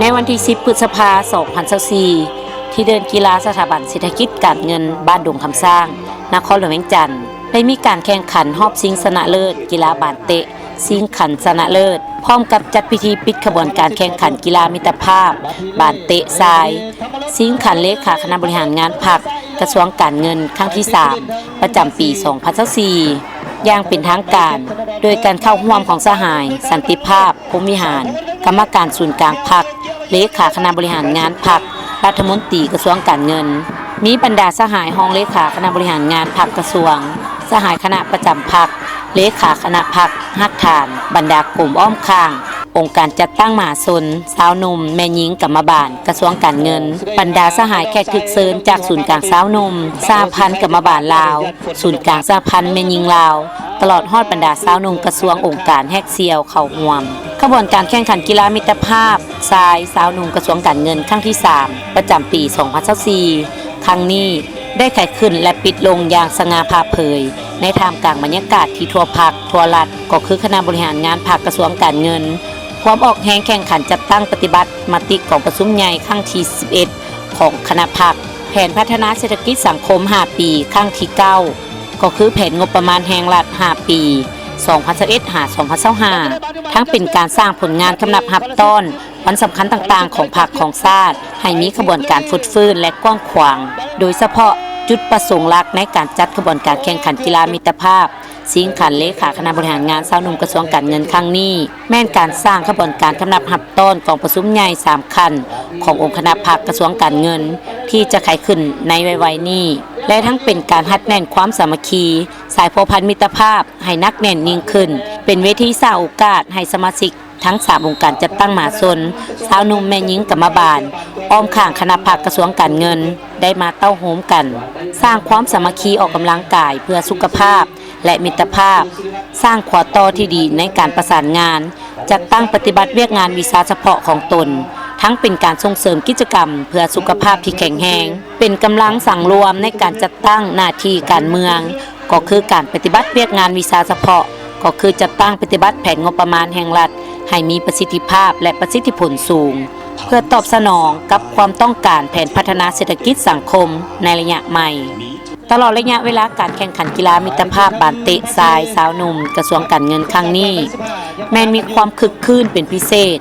ในวันที่ 10 พฤษภาคม 2024 ที่เดินกีฬาสถาบันเศรษฐกิจการเงินบ้านดงคำสร้างนครหลวงเวียงจันทน์ได้มีการแข่งขันรอบชิงชนะเลิศกีฬาบานเตะชิงขันชนะเลิศพร้อมกับจัดพิธีปิดขบวนการแข่งขันกีฬามิตรภาพบานเตะทรายชิงขันเลขาคณะบริหารงานพรรคกระทรวงการเงินครั้งที่ 3 ประจำปี 2024 อย่างเป็นทางการโดยการเข้าร่วมของสหายสันติภาพพรหมวิหารกรรมการศูนย์กลางพรรคเลขาคณะบริหารงานพรรครัฐมนตรีกระทรวงการเงินมีบรรดาสหายห้องเลขาคณะบริหารงานพรรคกระทรวงสหายคณะประจำพรรคเลขาคณะพรรคหักฐานบรรดากลุ่มอ้อมข้างองค์การจัดตั้งมหาชนสาวหนุ่มแม่หญิงกรรมบาลกระทรวงการเงินบรรดาสหายแขกถึกเชิญจากศูนย์กลางสาวหนุ่มสหพันธ์กรรมบาลลาวศูนย์กลางสหพันธ์แม่หญิงลาวตลอดฮอดบรรดาสาวหนุ่มกระทรวงองค์การแฮกเซียวเข้าร่วมขบวนการแข่งขันกีฬามิตรภาพทรายสาวหนุ่มกระทรวงการเงินครั้งที่ 3 ประจำปี 2024 ครั้งนี้ได้ไขขึ้นและปิดลงอย่างสง่าผ่าเผยในท่ามกลางบรรยากาศที่ทั่วภาคทั่วรัฐก็คือคณะบริหารงานภาคกระทรวงการเงินพร้อมออกแห่งแข่งขันจัดตั้งปฏิบัติมติของประชุมใหญ่ครั้งที่ 11 ของคณะพรรคแผนพัฒนาเศรษฐกิจสังคม 5 ปีครั้งที่ 9 ก็คือแผนงบประมาณแห่งรัฐ 5 ปี 2021-2025 ทั้งเป็นการสร้างผลงานสำหรับรับต้อนวันสำคัญต่างๆของพรรคของชาติให้มีขบวนการฟุดฟื้นและกว้างขวางโดยเฉพาะจุดประสงค์หลักในการจัดขบวนการแข่งขันกีฬามิตรภาพชิงขันเลขาคณะบริหารงานสาวหนุ่มกระทรวงการเงินครั้งนี้แม่นการสร้างขบวนการสำหรับรับต้อนกองประชุมใหญ่3คันขององค์คณะพรรคกระทรวงการเงินที่จะไขขึ้นในไวๆนี้และทั้งเป็นการหัดแน่นความสามัคคีสายพัวพันมิตรภาพให้นักแน่นยิ่งขึ้นเป็นเวทีสร้างโอกาสให้สมาชิกทั้ง3องค์การจัดตั้งมหาชนสาวหนุ่มแม่หญิงกรรมบาลอ้อมข้างคณะพรรคกระทรวงการเงินได้มาเต้าโฮมกันสร้างความสามัคคีออกกำลังกายเพื่อสุขภาพและมิตรภาพสร้างขวต่อที่ดีในการประสานงานจัดตั้งปฏิบัติเวียกงานวิชาเฉพาะของตนทั้งเป็นการส่งเสริมกิจกรรมเพื่อสุขภาพที่แข็งแรงเป็นกำลังสั่งรวมในการจัดตั้งหน้าที่การเมืองก็คือการปฏิบัติเวียกงานวิชาเฉพาะก็คือจัดตั้งปฏิบัติแผนงบประมาณแห่งรัฐให้มีประสิทธิภาพและประสิทธิผลสูงเพื่อตอบสนองกับความต้องการแผนพัฒนาเศรษฐกิจสังคมในระยะใหม่ตลอดระยะเวลาการแข่งขันกีฬามิตรภาพบานเตะทรายสาวหนุ่มกระทรวงการเงินครั้งนี้แม้มีความคึกคืนเป็นพิเศษ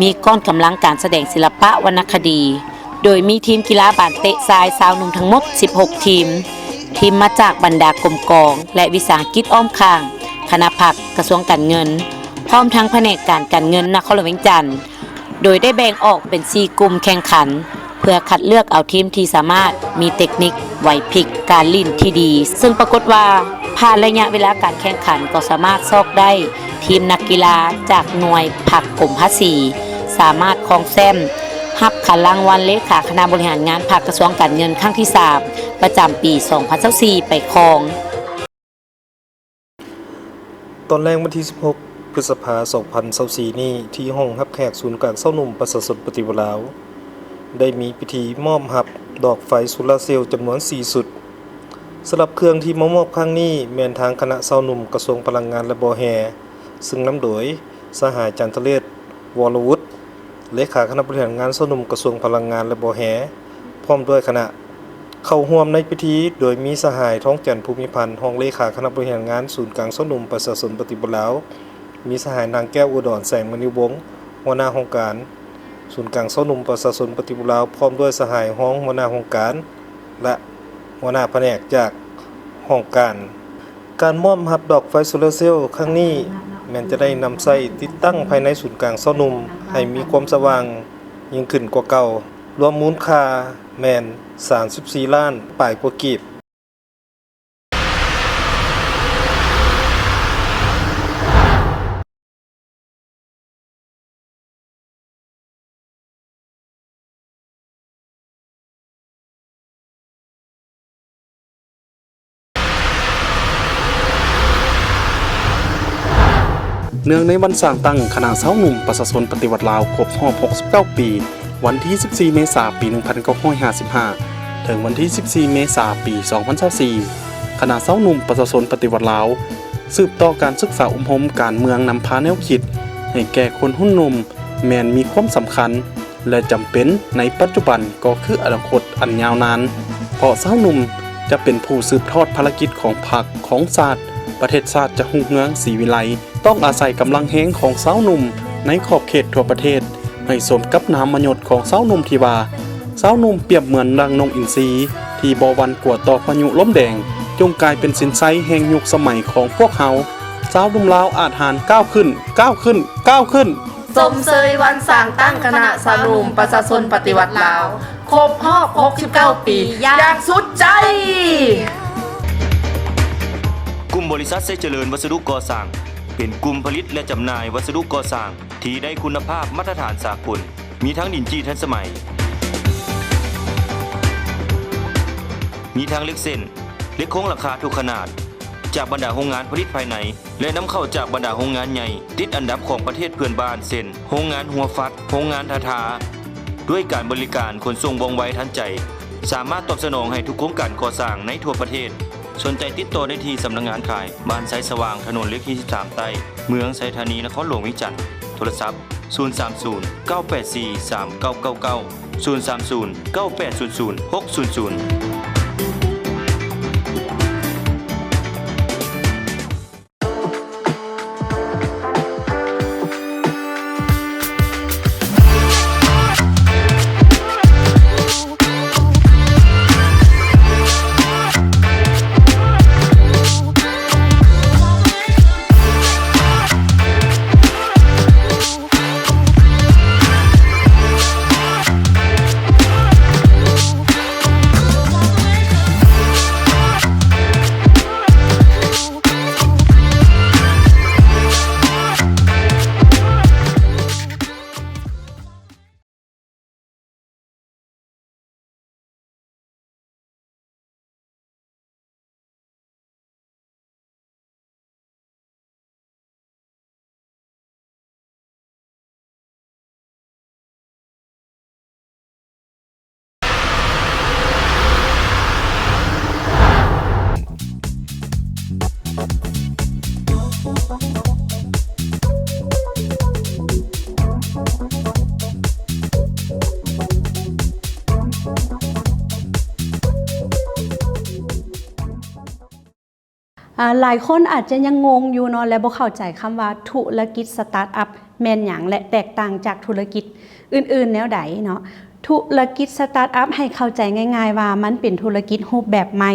มีก้อนกำลังการแสดงศิลปะวรรณคดีโดยมีทีมกีฬาบานเตะทรายสาวหนุ่มทั้งหมด16ทีมมาจากบรรดากรมกองและวิสาหกิจอ้อมข้างคณะพรรคกระทรวงการเงินพร้อมทั้งแผนกการเงินนครหลวงเวียงจันทน์โดยได้แบ่งออกเป็น4กลุ่มแข่งขันเพื่อคัดเลือกเอาทีมที่สามารถมีเทคนิคไหวพริบการลิ่นที่ดีซึ่งปรากฏว่าผ่านระยะเวลาการแข่งขันก็สามารถซอกได้ทีมนักกีฬาจากหน่วยผักกรมภาษีสามารถครองแชมป์รับขันรางวัลเลขาคณะบริหารงานพรรคกระทรวงการเงินครั้งที่ 3 ประจำปี 2024 ไปครองตอนแรกวันที่ 16 พฤษภาคม 2024 นี้ที่ห้องรับแขกศูนย์กลางเศร้าหนุ่มประชาชนปฏิวัติลาวได้มีพิธีมอบรับดอกไฟโซลาร์เซลล์จำนวน4สุดสำหรับเครื่องที่มามอบครั้งนี้แม่นทางคณะเศร้าหนุ่มกระทรวงพลังงานและบ่อแฮซึ่งนำโดยสหายจันทเรศวรวุฒิเลขาคณะบริหารงานเศร้าหนุ่มกระทรวงพลังงานและบ่อแฮพร้อมด้วยคณะเข้าร่วมในพิธีโดยมีสหายท้องจันทร์ภูมิพันธ์รองเลขาคณะบริหารงานศูนย์กลางเศร้าหนุ่มประชาชนปฏิบัติลาวมีสหายนางแก้วอุดรแสงมณีวงศ์หัวหน้าองค์การศูนย์กลางเศร้าหนุ่มประชาชนปฏิบัติลาวพร้อมด้วยสหายห้องหัวหน้าองค์การและหัวหน้าแผนกจากห้องการมอบรับดอกไฟโซลาร์เซลล์ครั้งนี้แม้นจะได้นำใส่ติดตั้งภายในศูนย์กลางเศร้าหนุ่มให้มีความสว่างยิ่งขึ้นกว่าเก่ารวมมูลค่าแม่น34 ล้านปลายกว่ากีบเนื่องในวันสร้างตั้งคณะสาวหนุ่มประชาชนปฏิวัติลาวครบรอบ69 ปีวันที่ 14 เมษายน ปี 1955 ถึงวันที่ 14 เมษายน ปี 2024 คณะสาวหนุ่มประชาชนปฏิวัติลาวสืบต่อการศึกษาอบรมการเมืองนำพาแนวคิดให้แก่คนรุ่นหนุ่มแม้นมีความสำคัญ และจำเป็นในปัจจุบันก็คืออนาคตอันยาวนานเพราะสาวหนุ่มจะเป็นผู้สืบทอดภารกิจของพรรคของชาติประเทศชาติจะรุ่งเรืองศรีวิไลต้องอาศัยกำลังแห่งของสาวหนุ่มในขอบเขตทั่วประเทศให้สมกับนามยศของสาวหนุ่มที่ว่าสาวหนุ่มเปรียบเหมือนดังนงอินทรีที่บ่หวั่นกลัวต่อพายุลมแดงจงกลายเป็นสินไซแห่งยุคสมัยของพวกเฮาสาวหนุ่มลาวอาจหารก้าวขึ้นก้าวขึ้นก้าวขึ้นสมเสยวันสร้างตั้งคณะสาวหนุ่มประชาชนปฏิวัติลาวครบรอบ69 ปีอย่างสุดใจกลุ่มบริษัทเซเจริญวัสดุก่อสร้างเป็นกลุ่มผลิตและจำหน่ายวัสดุก่อสร้างที่ได้คุณภาพมาตรฐานสากลมีทั้งดินจีทันสมัยมีทั้งเหล็กเส้นเหล็กโค้งราคาทุกขนาดจากบรรดาโรงงานผลิตภายในและนำเข้าจากบรรดาโรงงานใหญ่ติดอันดับของประเทศเพื่อนบ้านเช่นโรงงานหัวฟัดโรงงานทาทาด้วยการบริการขนส่งว่องไวทันใจสามารถตอบสนองให้ทุกโครงการก่อสร้างในทั่วประเทศสนใจติดต่อได้ที่สำนักงานขายบ้านไซสว่างถนนเลขที่13ใต้เมืองไซธานีนครหลวงวิจันทร์โทรศัพท์030 984 3999 030 9800 600หลายคนอาจจะยังงงอยู่เนาะและบ่เข้าใจคำว่าธุรกิจสตาร์ทอัพแม่นหยังและแตกต่างจากธุรกิจอื่นๆแนวใดเนาะธุรกิจสตาร์ทอัพให้เข้าใจง่ายๆว่ามันเป็นธุรกิจรูปแบบใหม่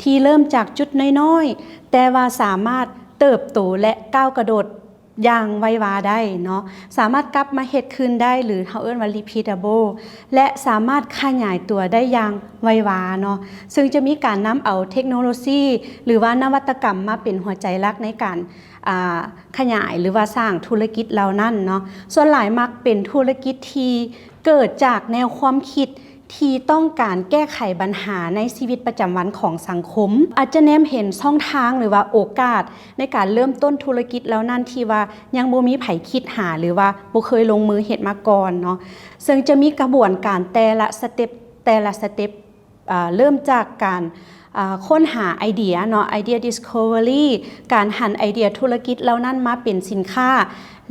ที่เริ่มจากจุดน้อยๆแต่ว่าสามารถเติบโตและก้าวกระโดดอย่างไววาได้เนาะสามารถกลับมาเฮ็ดคืนได้หรือเฮาเอิ้นว่า repeatable และสามารถขยายตัวได้อย่างไววาเนาะซึ่งจะมีการนำเอาเทคโนโลยีหรือว่านวัตกรรมมาเป็นหัวใจหลักในการขยายหรือว่าสร้างธุรกิจเหล่านั้นเนาะส่วนหลายมักเป็นธุรกิจที่เกิดจากแนวความคิดที่ต้องการแก้ไขปัญหาในชีวิตประจำวันของสังคมอาจจะแนมเห็นช่องทางหรือว่าโอกาสในการเริ่มต้นธุรกิจแล้วนั่นที่ว่ายังบ่มีไผคิดหาหรือว่าบ่เคยลงมือเฮ็ดมาก่อนเนาะซึ่งจะมีกระบวนการแต่ละสเต็ปเริ่มจากการค้นหาไอเดียเนาะไอเดีย discovery การหันไอเดียธุรกิจแล้วนั่นมาเป็นสินค้า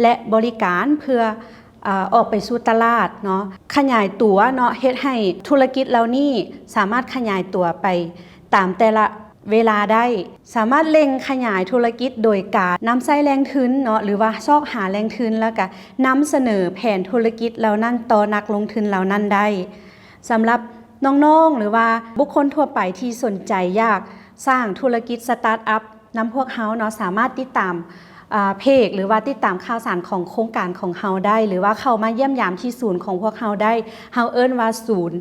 และบริการเพื่อออกไปสู่ตลาดเนาะขยายตัวเนาะเฮ็ดให้ธุรกิจเหล่านี้สามารถขยายตัวไปตามแต่ละเวลาได้สามารถเล็งขยายธุรกิจโดยการนำใช้แรงทุนเนาะหรือว่าซอกหาแรงทุนแล้วก็นำเสนอแผนธุรกิจเหล่านั้นต่อนักลงทุนเหล่านั้นได้สำหรับน้องๆหรือว่าบุคคลทั่วไปที่สนใจอยากสร้างธุรกิจสตาร์ทอัพนำพวกเฮาเนาะสามารถติดตามเพจหรือว่าติดตามข่าวสารของโครงการของเฮาได้หรือว่าเข้ามาเยี่ยมยามที่ศูนย์ของพวกเฮาได้เฮาเอิ้นว่าศูนย์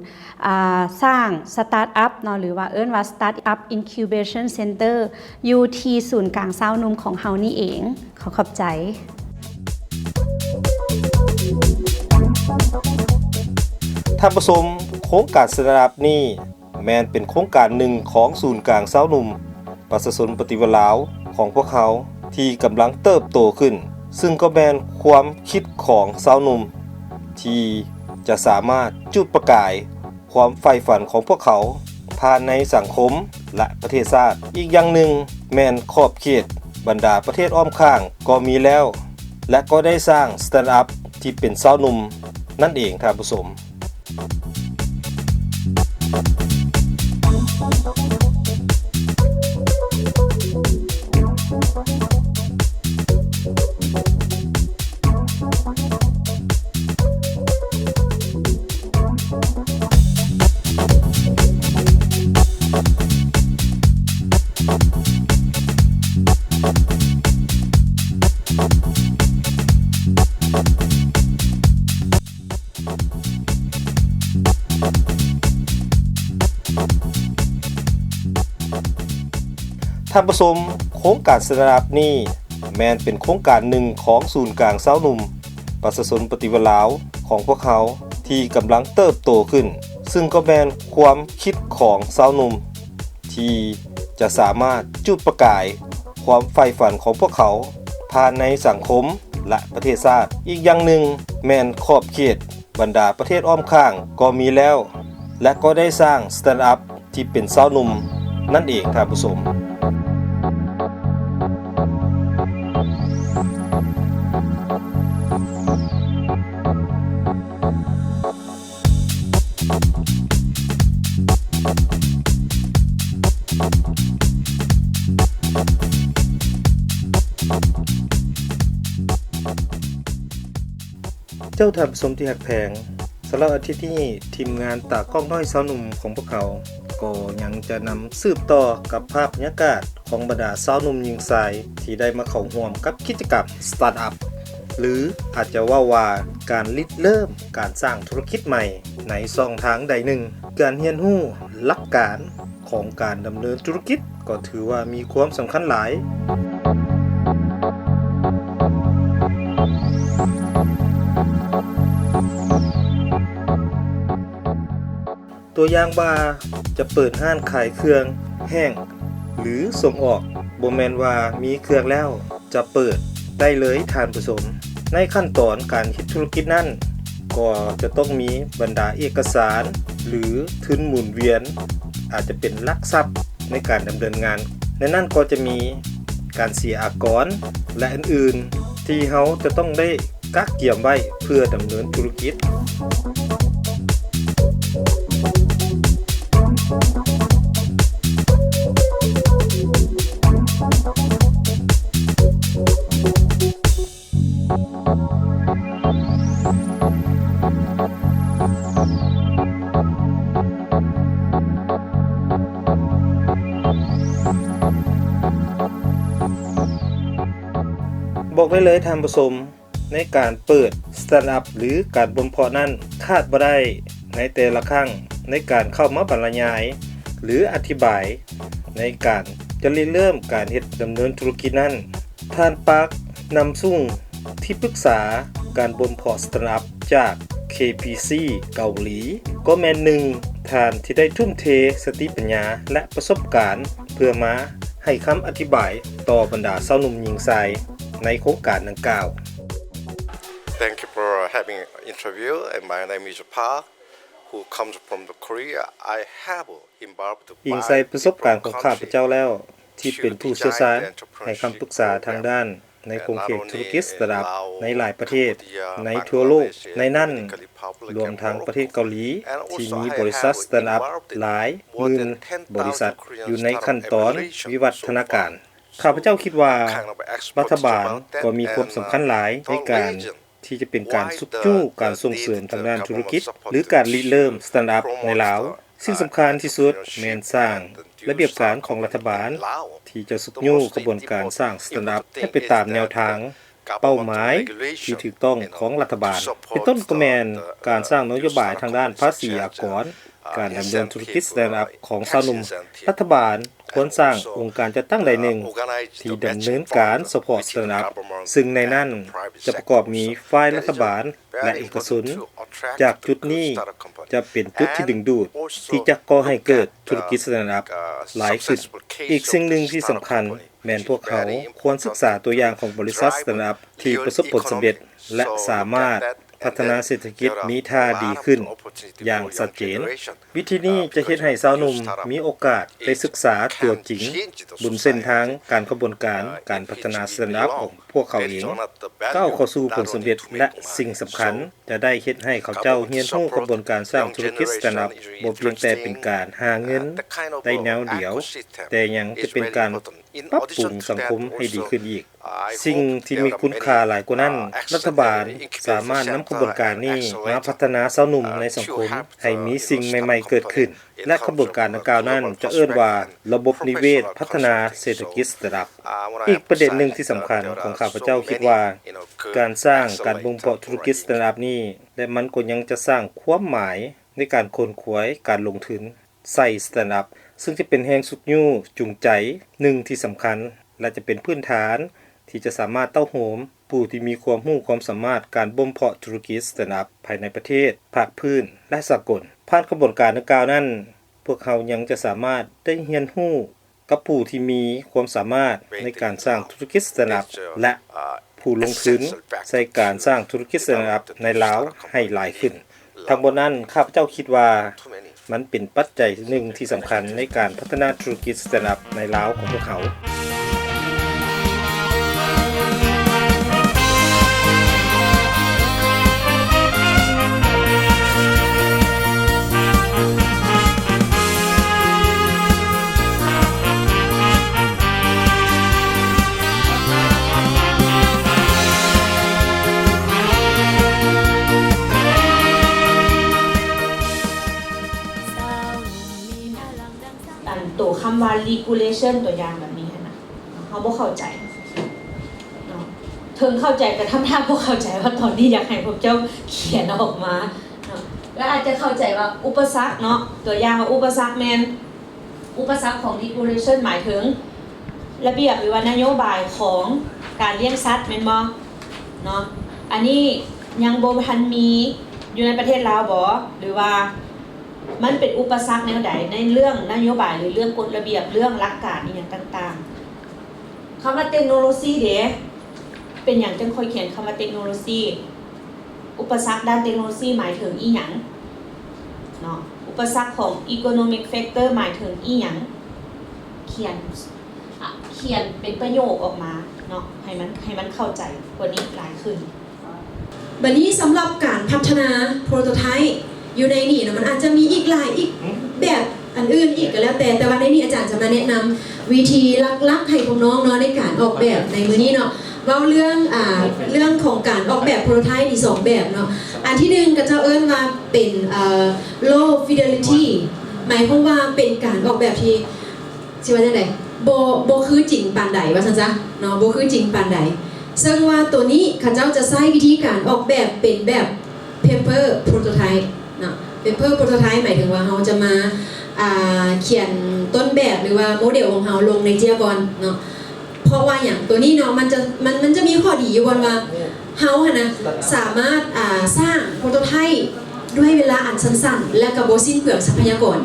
สร้างสตาร์ทอัพเนาะหรือว่าเอิ้นว่า Startup Incubation Center อยู่ที่ศูนย์กลางสาวหนุ่มของเฮานี่เองขอบใจท่านผู้ชมโครงการสตาร์ทอัพนี้แม่นเป็นโครงการหนึ่งของศูนย์กลางสาวหนุ่มประชาชนปฏิวัติลาวของพวกเขาที่กำลังเติบโตขึ้นซึ่งก็แม่นความคิดของสาวหนุ่มที่จะสามารถจุดประกายความใฝ่ฝันของพวกเขาผ่านในสังคมและประเทศชาติอีกอย่างหนึ่งแม่นขอบเขตบรรดาประเทศอ้อมข้างก็มีแล้วและก็ได้สร้างสตาร์ทอัพที่เป็นสาวหนุ่ม นั่นเองท่านผู้ชมท่านผู้ชมโครงการสตาร์ทอัพนี้แม้นเป็นโครงการหนึ่งของศูนย์กลางสาวหนุ่มประชาชนปฏิวัติลาวของพวกเขาที่กำลังเติบโตขึ้นซึ่งก็แม้นความคิดของสาวหนุ่มที่จะสามารถจุดประกายความใฝ่ฝันของพวกเขาผ่านในสังคมและประเทศชาติอีกอย่างหนึ่งแม้นขอบเขตบรรดาประเทศอ้อมข้างก็มีแล้วและก็ได้สร้างสตาร์ทอัพที่เป็นสาวหนุ่มนั่นเองท่านผู้ชมเจ้าท่านผู้ชมที่หักแพงสำหรับอาทิตย์นี้ทีมงานตากล้องน้อยสาวหนุ่มของพวกเขาก็ยังจะนำสืบต่อกับภาพบรรยากาศของบรรดาสาวหนุ่มหญิงชายที่ได้มาเข้าร่วมกับกิจกรรมสตาร์ทอัพหรืออาจจะว่าการริเริ่มการสร้างธุรกิจใหม่ในช่องทางใดหนึ่งการเรียนรู้หลักการของการดำเนินธุรกิจก็ถือว่ามีความสำคัญหลายตัวอย่างว่าจะเปิดห้างขายเครื่องแห้งหรือส่งออกบ่แม่นว่ามีเครื่องแล้วจะเปิดได้เลยท่านผู้ชมในขั้นตอนการคิดธุรกิจนั้นก็จะต้องมีบรรดาเอกสารหรือทุนหมุนเวียนอาจจะเป็นหลักทรัพย์ในการดำเนินงานในนั้นก็จะมีการเสียอากรและอื่นๆที่เขาจะต้องได้กักเกี่ยมไว้เพื่อดำเนินธุรกิจบอกได้เลยท่านผู้ชมในการเปิดสตาร์ทอัพหรือการบ่มเพาะนั้นคาดบ่ได้ในแต่ละครั้งในการเข้ามาบรรยายหรืออธิบายในการจะเริ่มการเฮ็ดดำเนินธุรกิจนั้นท่านปาร์คน ำสุ่งที่ปรึกษาการบ่มเพาะสตาร์ทอัพจาก KPC เกาหลีก็แม่นหนึ่งท่านที่ได้ทุ่มเทสติปัญญาและประสบการณ์เพื่อมาให้คำอธิบายต่อบรรดาสาวหนุ่มหญิงชายในโครงการดังกล่าว Thank you for having an interview. And my name is Park, who comes from the Korea. I have involved อิงใส่ประสบการณ์ของข้าพเจ้าแล้วที่เป็นผู้เชี่ยวชาญให้คำปรึกษาทางด้านในโครงเขตธุรกิจสตาร์ทอัพในหลายประเทศในทั่วโลกในนั้นรวมทั้งประเทศเกาหลีที่มีบริษัทสตาร์ทอัพหลายหมื่นบริษัทอยู่ในขั้นตอนวิวัฒนาการข้าพเจ้าคิดว่ารัฐบาลก็มีความสำคัญหลายในการที่จะเป็นการสุกจู้การส่งเสริมทางด้านธุรกิจหรือการริเริ่มสตาร์ทอัพในลาวสิ่งสำคัญที่สุดแม่นสร้างระเบียบการของรัฐบาลที่จะสุกจู้กระบวนการสร้างสตาร์ทอัพให้ไปตามแนวทางเป้าหมายที่ถูกต้องของรัฐบาลเป็นต้นก็แม่นการสร้างนโยบายทางด้านภาษีอากรการดำเนินธุรกิจสตาร์ทอัพของชาวหนุ่มรัฐบาลควรสร้างองค์การจัดตั้งใดหนึ่งที่ดำเนินการสปอร์ตสตาร์ทอัพซึ่งในนั้นจะประกอบมีฝ่ายรัฐบาลและเอกชนจากจุดนี้จะเป็นจุดที่ดึงดูดที่จะก่อให้เกิดธุรกิจสตาร์ทอัพหลายขึ้นอีกสิ่งหนึ่งที่สำคัญแม้นพวกเขาควรศึกษาตัวอย่างของบริษัทสตาร์ทอัพที่ประสบผลสำเร็จและสามารถพัฒนาเศรษฐกิจมีท่าดีขึ้นอย่างชัดเจนวิธีนี้จะเฮ็ดให้ชาวหนุ่มมีโอกาสได้ศึกษาตัวจริงบนเส้นทางการกระบวนการการพัฒนาสตาร์ทอัพของพ วกเขาเองก้าวเข้าสู่ผลสำเร็จและสิ่งสำคัญจะได้เฮ็ดให้เขาเจ้าเรียนรู้กระบวนการสร้างธุรกิจสตาร์ทอัพบ่เพียงแต่เป็นการหาเงินได้แนวเดียวแต่ยังจะเป็นการปรับปรุงสังคมให้ดีขึ้นอีกสิ่งที่มีคุณค่าหลายกว่านั้นรัฐบาลสามารถนำกระบวนการนี้มาพัฒนาสาวหนุ่มในสังคมให้มีสิ่งใหม่ๆเกิดขึ้นและกระบวนการดังกล่าวนั้นจะเอิ้นว่าระบบนิเวศพัฒนาเศรษฐกิจสตาร์ทอัพอีกประเด็นหนึ่งที่สำคัญของข้าพเจ้าคิดว่าการสร้างการบ่มเพาะธุรกิจสตาร์ทอัพนี้และมันก็ยังจะสร้างความหมายในการค้นคว้าการลงทุนใส่สตาร์ทอัพซึ่งจะเป็นแรงสุดยูจูงใจหนึ่งที่สำคัญและจะเป็นพื้นฐานที่จะสามารถเต้าโหมผู้ที่มีความรู้ความสามารถการบ่มเพาะธุรกิจสตาร์ทอัพภายในประเทศภาคพื้นและสากลผ่านกระบวนการดังกล่าวนั้นพวกเขายังจะสามารถได้เรียนรู้กับผู้ที่มีความสามารถในการสร้างธุรกิจสตาร์ทอัพและผู้ลงทุนใส่การสร้างธุรกิจสตาร์ทอัพในลาวให้หลายขึ้นทั้งหมดนั้นข้าพเจ้าคิดว่ามันเป็นปัจจัยหนึ่งที่สำคัญในการพัฒนาธุรกิจสตาร์ทอัพในลาวของพวกเขาตัวคำว่า regulation ตัวอย่างแบบนี้นะเขาบ่เข้าใจเนาะถึงเข้าใจแต่ทำท่าบ่เข้าใจว่าตอนนี้อยากให้พวกเจ้าเขียนออกมาเนาะแล้วอาจจะเข้าใจว่าอุปสรรคเนาะตัวอย่างว่าอุปสรรคแม่นอุปสรรคของ regulation หมายถึงระเบียบหรือว่านโยบายของการเลี้ยงสัตว์แม่นบ่เนาะอันนี้ยังบ่ทันมีอยู่ในประเทศลาวบ่หรือว่ามันเป็นอุปสรรคแนวใดในเรื่องนโยบายหรือเรื่องกฎระเบียบเรื่องหลักการอีหยังต่างๆคำว่าเทคโนโลยีเด้เป็นหยังจังค่อยเขียนคำว่าเทคโนโลยีอุปสรรคด้านเทคโนโลยีหมายถึงอีหยังเนาะอุปสรรคของ economic factor หมายถึงอีหยังเขียนเป็นประโยคออกมาเนาะให้มันเข้าใจกว่านี้หลายขึ้นบัดนี้สำหรับการพัฒนาโปรโตไทป์อยู่ในนี่นะมันอาจจะมีอีกแบบอันอื่นอีกก็แล้วแต่ว่าในนี้อาจารย์จะมาแนะนำวิธีลักๆให้พวกน้องเนาะในการออกแบบในมื้อนี้เนาะเว้าเรื่องของการออกแบบโปรโตไทป์มี2แบบเนาะอันที่1ก็จะเอิ้นว่าเป็นlow fidelity หมายความว่าเป็นการออกแบบที่สิว่าจังได๋บ่คือจริงปานใดว่าซั่นซะเนาะบ่คือจริงปานใดซึ่งว่าตัวนี้เขาเจ้าจะใช้วิธีการออกแบบเป็นแบบ paper prototypeเนาะ paper prototype หมายถึงว่าเราจะมาเขียนต้นแบบหรือว่าโมเดลของเราลงในเจียก่อนเนาะเพราะว่าอย่างตัวนี้เนาะมันจะมีข้อดีอยู่ว่าเรานะสามารถสร้างโปรโตไทป์ด้วยเวลาอันสั้นๆและก็บ่สิ้นเปลืองทรัพยากร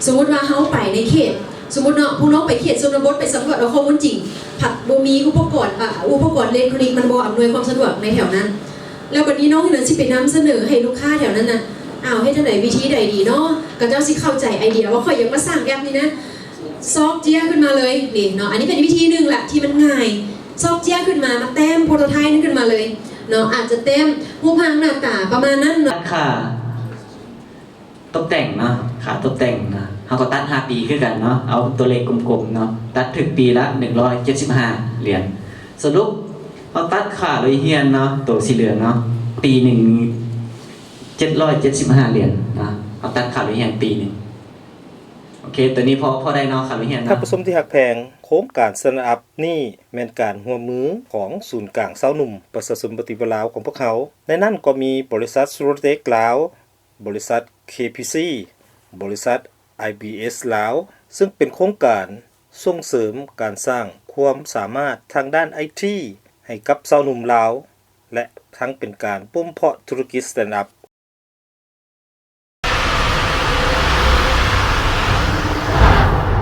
สมมุติว่าเราไปในเขตสมมุติเนาะพวกน้องไปเขตชนบทไปสำรวจเอาข้อมูลจริงผัดบ่มีอุปกรณ์อิเล็กทรอนิกส์มันบ่อำนวยความสะดวกในแถวนั้นแล้ววันนี้น้องเดินสิไปนำเสนอให้ลูกค้าแถวนั้นน่ะให้จังได๋วิธีใดดีเนาะก็เจ้าสิเข้าใจไอเดียว่าข่อยอยากมาสร้างแอปนี้นะซอกเจียขึ้นมาเลยนี่เนาะอันนี้เป็นวิธีนึงแหละที่มันง่ายซอกเจียขึ้นมาแต้มโปรโตไทป์นั้นขึ้นมาเลยเนาะอาจจะแต้มรูปร่างหน้าตาประมาณนั้นเนาะค่ะตกแต่งเนาะค่ะตกแต่งนะเฮาก็ตัด5ปีคือกันเนาะเอาตัวเลขกลมๆเนาะตัดถึงปีละ175เหรียญสรุปเอาตัดค่าโดยเฮียนเนาะตัวสีเหลืองเนาะปีนึง775เหรียญนะเอาตัดค่าโดยเฮียนปีนึงโอเคตัวนี้พอได้เนาะค่าโดยเฮียน ท่าน เนาะ ผู้ชมที่ฮักแพงโครงการสตาร์ทอัพนี่แม่นการร่วมมือของศูนย์กลางสาวหนุ่มประชาชนปฏิวัติลาวของพวกเขาในนั้นก็มีบริษัทสุรเทคลาวบริษัท KPC บริษัท IBS ลาวซึ่งเป็นโครงการส่งเสริมการสร้างความสามารถทางด้าน IT ให้กับสาวหนุ่มลาวและทั้งเป็นการบ่มเพาะธุรกิจสตาร์ทอัพ